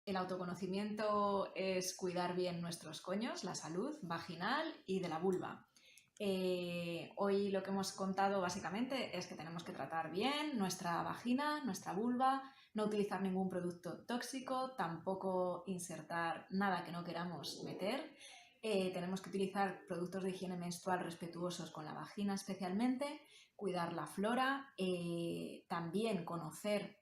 El autoconocimiento es cuidar bien nuestros coños, la salud vaginal y de la vulva. Hoy lo que hemos contado básicamente es que tenemos que tratar bien nuestra vagina, nuestra vulva, no utilizar ningún producto tóxico, tampoco insertar nada que no queramos meter. Tenemos que utilizar productos de higiene menstrual respetuosos con la vagina especialmente, cuidar la flora, también conocer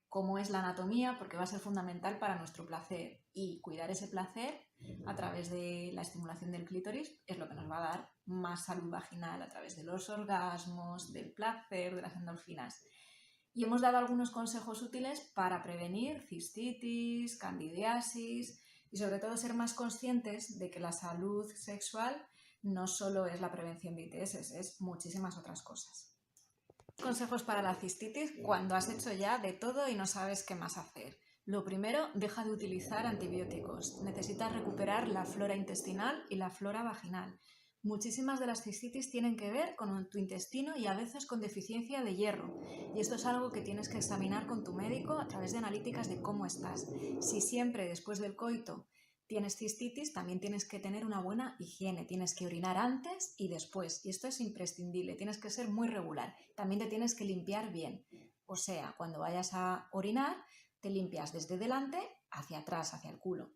cómo es la anatomía, porque va a ser fundamental para nuestro placer, y cuidar ese placer a través de la estimulación del clítoris es lo que nos va a dar más salud vaginal a través de los orgasmos, del placer, de las endorfinas. Y hemos dado algunos consejos útiles para prevenir cistitis, candidiasis y sobre todo ser más conscientes de que la salud sexual no solo es la prevención de ITS, es muchísimas otras cosas. Consejos para la cistitis cuando has hecho ya de todo y no sabes qué más hacer. Lo primero, deja de utilizar antibióticos. Necesitas recuperar la flora intestinal y la flora vaginal. Muchísimas de las cistitis tienen que ver con tu intestino y a veces con deficiencia de hierro. Y esto es algo que tienes que examinar con tu médico a través de analíticas de cómo estás. Si siempre después del coito tienes cistitis, también tienes que tener una buena higiene, tienes que orinar antes y después, y esto es imprescindible, tienes que ser muy regular, también te tienes que limpiar bien, o sea, cuando vayas a orinar, te limpias desde delante hacia atrás, hacia el culo.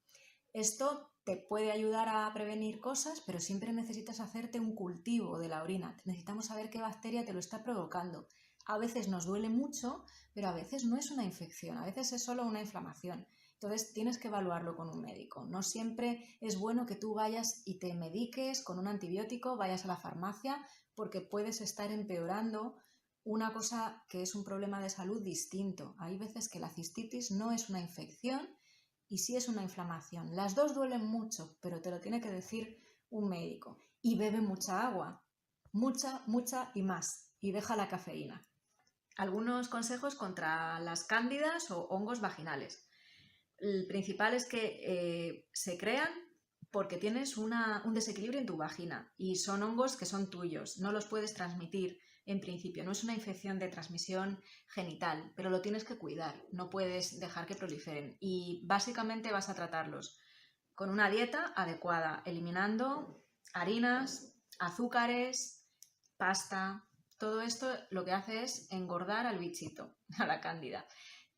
Esto te puede ayudar a prevenir cosas, pero siempre necesitas hacerte un cultivo de la orina, necesitamos saber qué bacteria te lo está provocando. A veces nos duele mucho, pero a veces no es una infección, a veces es solo una inflamación. Entonces tienes que evaluarlo con un médico. No siempre es bueno que tú vayas y te mediques con un antibiótico, vayas a la farmacia, porque puedes estar empeorando una cosa que es un problema de salud distinto. Hay veces que la cistitis no es una infección y sí es una inflamación. Las dos duelen mucho, pero te lo tiene que decir un médico. Y bebe mucha agua, mucha, mucha y más. Y deja la cafeína. Algunos consejos contra las cándidas o hongos vaginales. El principal es que se crean porque tienes un desequilibrio en tu vagina y son hongos que son tuyos, no los puedes transmitir en principio, no es una infección de transmisión genital, pero lo tienes que cuidar, no puedes dejar que proliferen y básicamente vas a tratarlos con una dieta adecuada, eliminando harinas, azúcares, pasta. Todo esto lo que hace es engordar al bichito, a la cándida.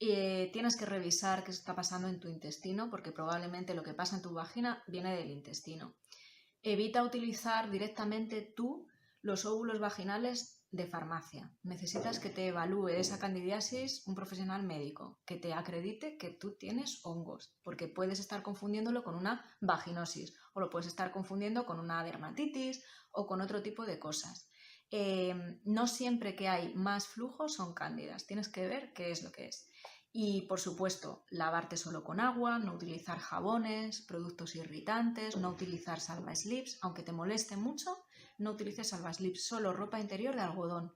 Tienes que revisar qué está pasando en tu intestino porque probablemente lo que pasa en tu vagina viene del intestino. Evita utilizar directamente tú los óvulos vaginales de farmacia. Necesitas que te evalúe esa candidiasis un profesional médico, que te acredite que tú tienes hongos, porque puedes estar confundiéndolo con una vaginosis o lo puedes estar confundiendo con una dermatitis o con otro tipo de cosas. No siempre que hay más flujo son cándidas, tienes que ver qué es lo que es. Y por supuesto, lavarte solo con agua, no utilizar jabones, productos irritantes, no utilizar salva-slips, aunque te moleste mucho, no utilices salva-slips, solo ropa interior de algodón.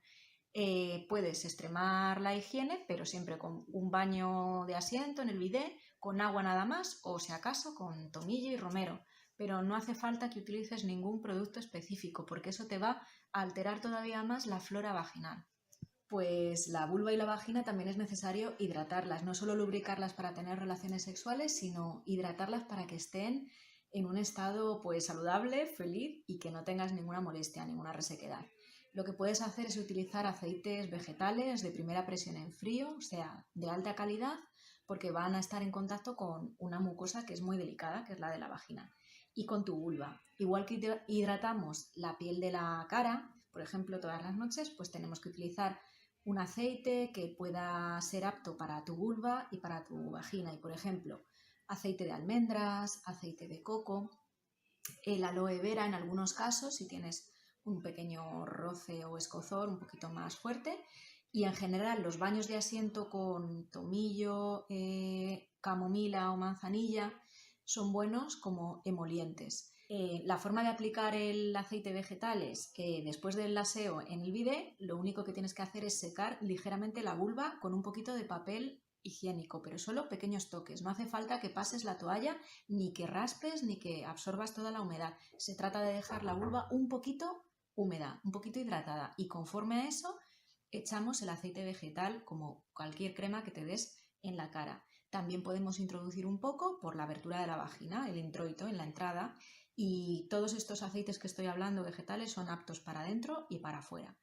Puedes extremar la higiene, pero siempre con un baño de asiento en el bidé, con agua nada más, o si acaso con tomillo y romero. Pero no hace falta que utilices ningún producto específico, porque eso te va a alterar todavía más la flora vaginal. Pues la vulva y la vagina también es necesario hidratarlas, no solo lubricarlas para tener relaciones sexuales, sino hidratarlas para que estén en un estado pues saludable, feliz y que no tengas ninguna molestia, ninguna resequedad. Lo que puedes hacer es utilizar aceites vegetales de primera presión en frío, o sea, de alta calidad, porque van a estar en contacto con una mucosa que es muy delicada, que es la de la vagina, y con tu vulva. Igual que hidratamos la piel de la cara, por ejemplo, todas las noches, pues tenemos que utilizar un aceite que pueda ser apto para tu vulva y para tu vagina. Y por ejemplo, aceite de almendras, aceite de coco, el aloe vera en algunos casos, si tienes un pequeño roce o escozor un poquito más fuerte. Y en general los baños de asiento con tomillo, camomila o manzanilla son buenos como emolientes. La forma de aplicar el aceite vegetal es que después del aseo en el bidé, lo único que tienes que hacer es secar ligeramente la vulva con un poquito de papel higiénico, pero solo pequeños toques. No hace falta que pases la toalla, ni que raspes, ni que absorbas toda la humedad. Se trata de dejar la vulva un poquito húmeda, un poquito hidratada, y conforme a eso echamos el aceite vegetal como cualquier crema que te des en la cara. También podemos introducir un poco por la abertura de la vagina, el introito en la entrada, y todos estos aceites que estoy hablando vegetales son aptos para adentro y para afuera.